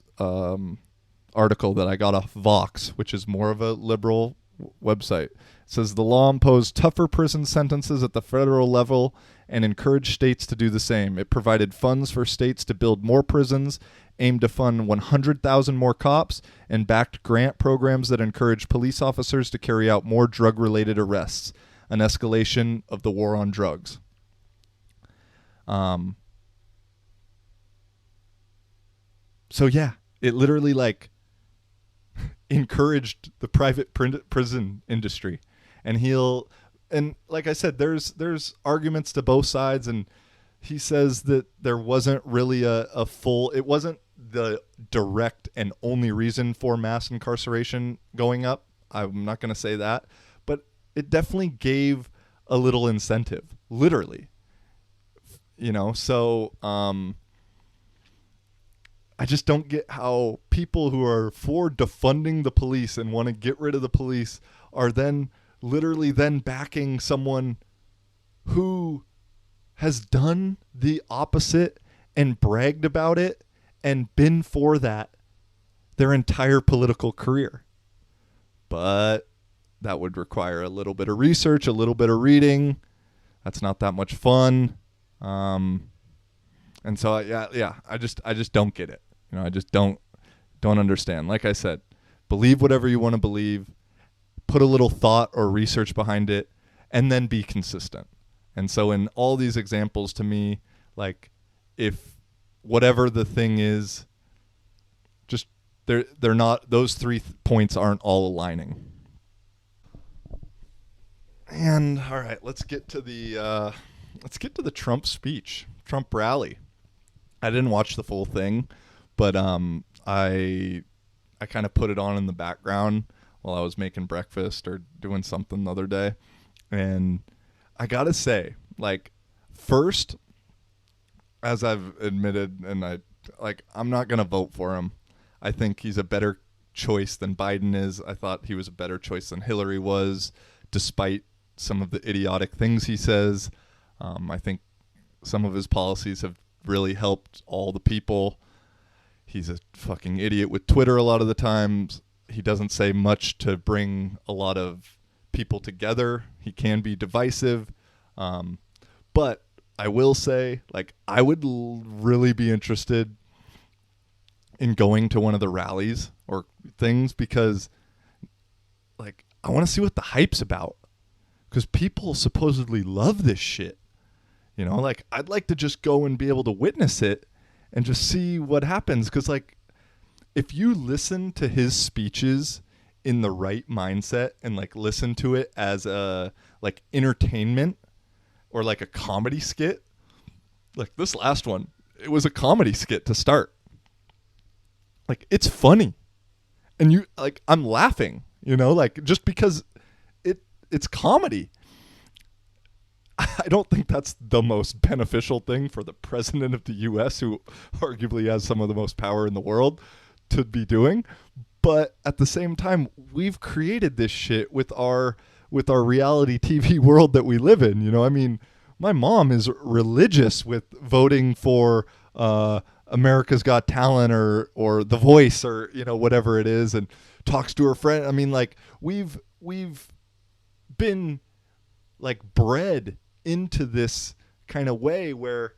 article that I got off Vox, which is more of a liberal website. It says the law imposed tougher prison sentences at the federal level and encouraged states to do the same. It provided funds for states to build more prisons, aimed to fund 100,000 more cops, and backed grant programs that encouraged police officers to carry out more drug-related arrests, an escalation of the war on drugs. So yeah, it literally like encouraged the private prison industry. And like I said, there's arguments to both sides, and he says that there wasn't really a full, it wasn't the direct and only reason for mass incarceration going up. I'm not going to say that, but it definitely gave a little incentive, literally. You know, so I just don't get how people who are for defunding the police and want to get rid of the police are then literally then backing someone who has done the opposite and bragged about it and been for that their entire political career. But that would require a little bit of research, a little bit of reading. That's not that much fun. And so I just don't get it. You know, I just don't understand. Like I said, believe whatever you want to believe, put a little thought or research behind it, and then be consistent. And so in all these examples, to me, like, if whatever the thing is, just they're not, those three points aren't all aligning. And all right, let's get to the Trump speech, Trump rally. I didn't watch the full thing, but I kind of put it on in the background while I was making breakfast or doing something the other day. And I got to say, like, first, as I've admitted, and I'm not going to vote for him. I think he's a better choice than Biden is. I thought he was a better choice than Hillary was, despite some of the idiotic things he says. I think some of his policies have really helped all the people. He's a fucking idiot with Twitter a lot of the times. He doesn't say much to bring a lot of people together. He can be divisive. But I will say, like, I would really be interested in going to one of the rallies or things, because, like, I want to see what the hype's about, because people supposedly love this shit. You know, like, I'd like to just go and be able to witness it and just see what happens. Because, like, if you listen to his speeches in the right mindset and, like, listen to it as a, like, entertainment or like a comedy skit, like this last one, it was a comedy skit to start. Like, it's funny. And you like, I'm laughing, like, just because it's comedy. I don't think that's the most beneficial thing for the president of the US, who arguably has some of the most power in the world, to be doing. But at the same time, we've created this shit with our reality TV world that we live in. I mean, my mom is religious with voting for America's Got Talent or The Voice or whatever it is, and talks to her friend. I mean, like, we've been like bred into this kind of way where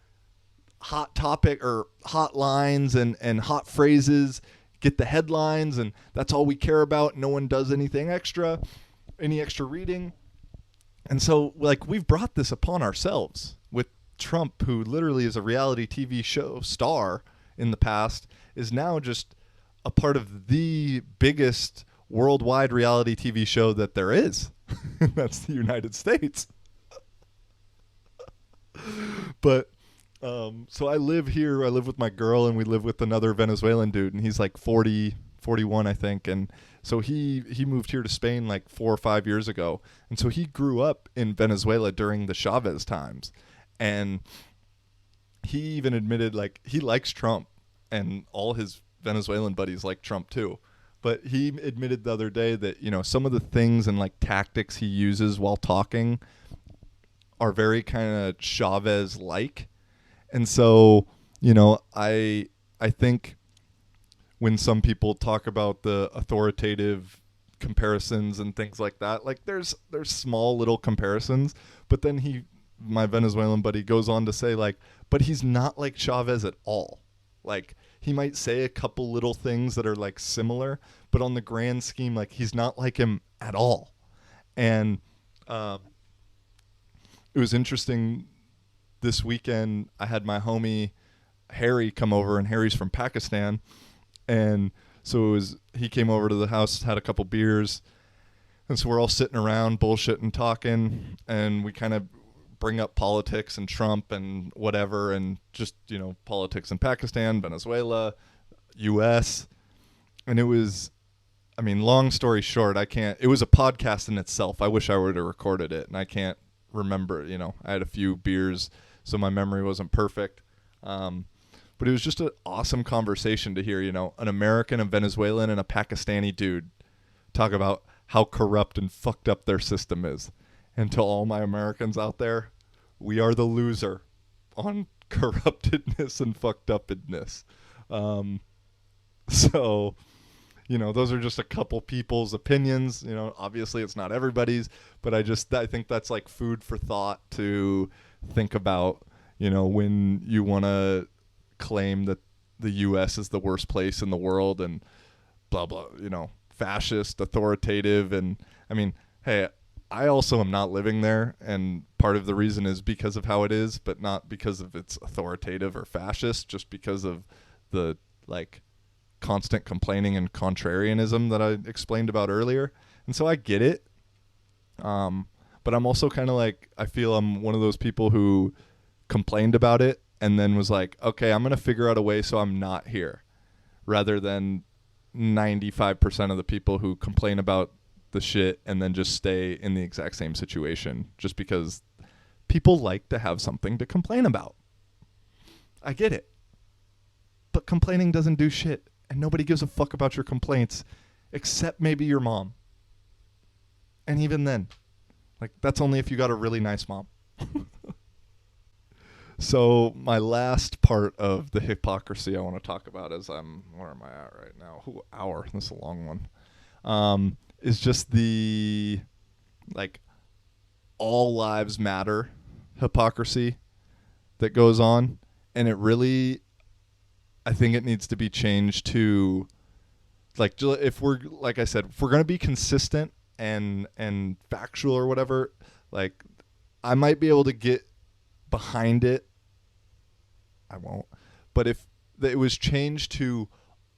hot topic or hot lines and hot phrases get the headlines, and that's all we care about. No one does any extra reading. And so, like, we've brought this upon ourselves with Trump, who literally is a reality TV show star in the past, is now just a part of the biggest worldwide reality TV show that there is. That's the United States. But so I live here. I live with my girl, and we live with another Venezuelan dude, and he's like 40, 41, I think. And so he moved here to Spain like 4 or 5 years ago. And so he grew up in Venezuela during the Chavez times. And he even admitted, like, he likes Trump, and all his Venezuelan buddies like Trump too. But he admitted the other day that, some of the things and like tactics he uses while talking are very kind of Chavez-like. And so, I think when some people talk about the authoritative comparisons and things like that, like, there's small little comparisons, but then my Venezuelan buddy goes on to say, like, but he's not like Chavez at all. Like, he might say a couple little things that are like similar, but on the grand scheme, like, he's not like him at all. And it was interesting. This weekend, I had my homie Harry come over, and Harry's from Pakistan. And so he came over to the house, had a couple beers. And so we're all sitting around bullshitting, talking, and we kind of bring up politics and Trump and whatever, and just, politics in Pakistan, Venezuela, US. And it was, I mean, long story short, it was a podcast in itself. I wish I would have recorded it, and I can't remember, I had a few beers, so my memory wasn't perfect. But it was just an awesome conversation to hear, an American, a Venezuelan, and a Pakistani dude talk about how corrupt and fucked up their system is. And to all my Americans out there, we are the loser on corruptedness and fucked upness. So, those are just a couple people's opinions. Obviously it's not everybody's, but I think that's like food for thought to think about, when you want to claim that the U.S. is the worst place in the world and blah, blah, fascist, authoritative. And I mean, hey, I also am not living there, and part of the reason is because of how it is, but not because of its authoritative or fascist, just because of the, like, constant complaining and contrarianism that I explained about earlier. And so I get it. But I'm also kind of like, I feel I'm one of those people who complained about it and then was like, okay, I'm going to figure out a way so I'm not here, rather than 95% of the people who complain about the shit and then just stay in the exact same situation just because people like to have something to complain about. I get it. But complaining doesn't do shit, and nobody gives a fuck about your complaints except maybe your mom. And even then, like, that's only if you got a really nice mom. So my last part of the hypocrisy I want to talk about is where am I at right now? Hour. This is a long one. Is just the, like, all lives matter hypocrisy that goes on. And it really, I think it needs to be changed to, like, if we're, like I said, if we're going to be consistent and factual or whatever, like, I might be able to get behind it. I won't. But if it was changed to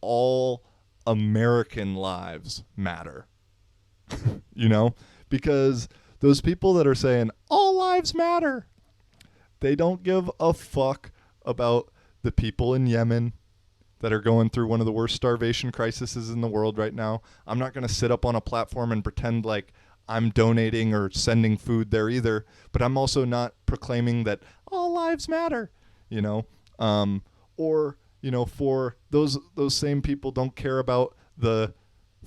all American lives matter, because those people that are saying all lives matter, they don't give a fuck about the people in Yemen that are going through one of the worst starvation crises in the world right now. I'm not going to sit up on a platform and pretend like I'm donating or sending food there either, but I'm also not proclaiming that all lives matter, you know, or, you know, for those same people don't care about the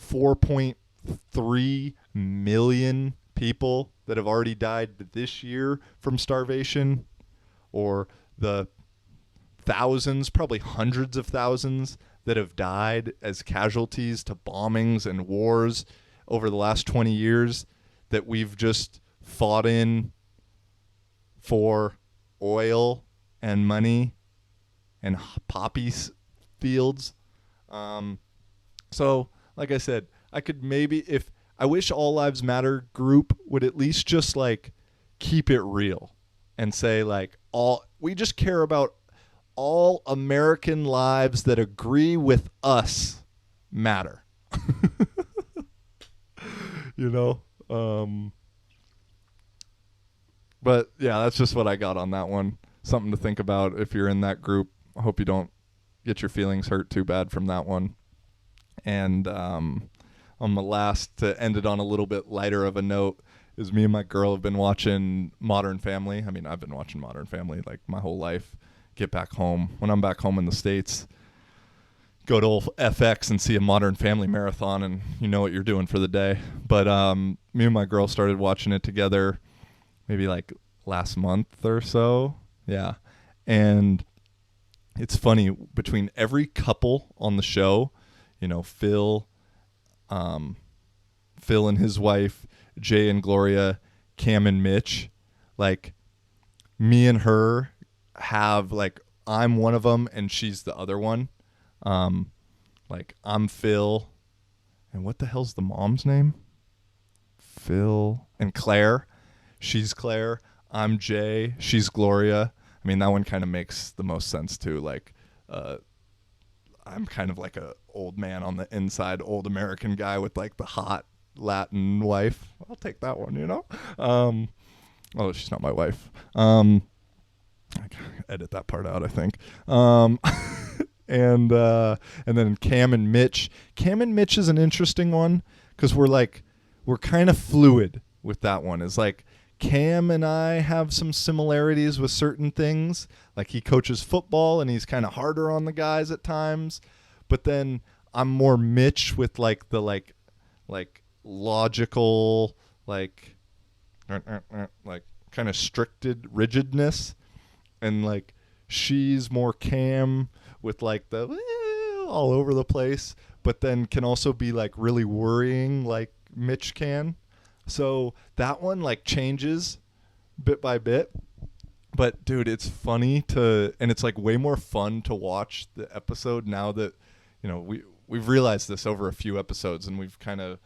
4.3 million people that have already died this year from starvation, or the thousands, probably hundreds of thousands that have died as casualties to bombings and wars over the last 20 years that we've just fought in for oil and money and poppy fields. So, like I said, I could maybe, if I wish All Lives Matter group would at least just like keep it real and say like we just care about all American lives that agree with us matter. You know? But yeah, that's just what I got on that one. Something to think about if you're in that group. I hope you don't get your feelings hurt too bad from that one. And on the last, to end it on a little bit lighter of a note, is me and my girl have been watching Modern Family. I mean, I've been watching Modern Family like my whole life. Get back home. When I'm back home in the States, go to old FX and see a Modern Family marathon, and you know what you're doing for the day. But me and my girl started watching it together maybe like last month or so. Yeah. And it's funny, between every couple on the show, you know, Phil and his wife, Jay and Gloria, Cam and Mitch, like me and her have like, I'm one of them and she's the other one. Like I'm Phil, and what the hell's the mom's name? Phil and Claire. She's Claire. I'm Jay. She's Gloria. I mean, that one kind of makes the most sense too. Like, I'm kind of like a old man on the inside, old American guy with like the hot Latin wife. I'll take that one, you know? Oh, she's not my wife. I can edit that part out, I think. And then Cam and Mitch. Cam and Mitch is an interesting one because we're kind of fluid with that one. It's like Cam and I have some similarities with certain things. Like he coaches football and he's kind of harder on the guys at times. But then I'm more Mitch with like the like logical, like kind of rigidness. And like she's more Cam with like the all over the place, but then can also be like really worrying like Mitch can. So that one like changes bit by bit. But dude, it's funny and it's like way more fun to watch the episode now that, you know, we've realized this over a few episodes and we've kind of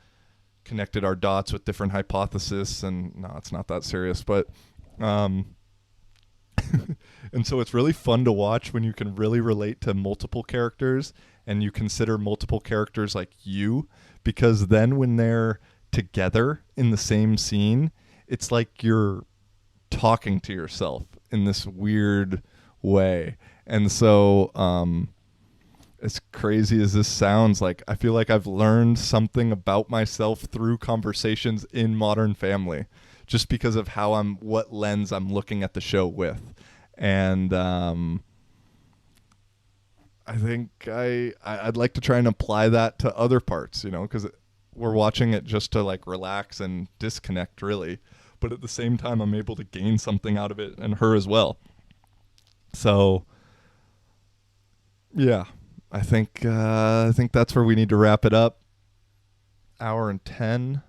connected our dots with different hypotheses, and no, it's not that serious, but and so it's really fun to watch when you can really relate to multiple characters and you consider multiple characters like you, because then when they're together in the same scene, it's like you're talking to yourself in this weird way. And so as crazy as this sounds, like I feel like I've learned something about myself through conversations in Modern Family, just because of what lens I'm looking at the show with. And I think I'd like to try and apply that to other parts, you know, because we're watching it just to like relax and disconnect really. But at the same time, I'm able to gain something out of it, and her as well. So yeah, I think that's where we need to wrap it up. 1:10,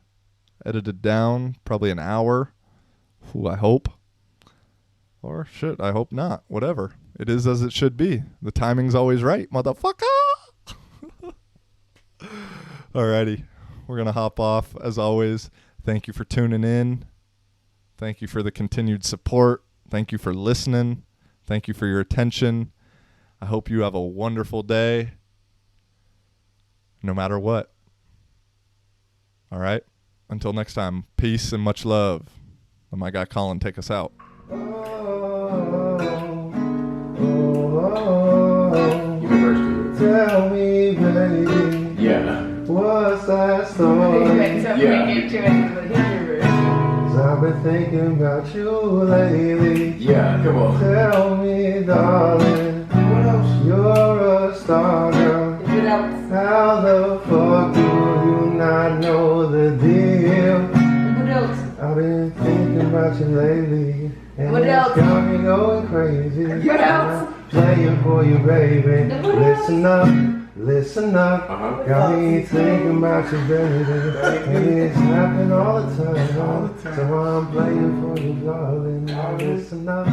edited down, probably an hour. Ooh, I hope. Or shit, I hope not. Whatever. It is as it should be. The timing's always right, motherfucker. Alrighty. We're going to hop off. As always, thank you for tuning in. Thank you for the continued support. Thank you for listening. Thank you for your attention. I hope you have a wonderful day, no matter what. All right? Until next time, peace and much love. Let my guy Colin take us out. Tell me, baby. Yeah. What's that story? Cause I've been thinking about you lately. Yeah, come on. Tell me, darling. What else? You're a star girl. How the fuck do you not know the deal? I've been thinking about you lately, and What it's else? got me going crazy. What else? I'm playing for you, baby. Listen up, listen up. Got me thinking about you, baby. And it's happening all the time. So I'm playing for you, darling. Listen up,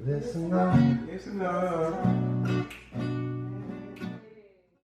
listen up. Listen up.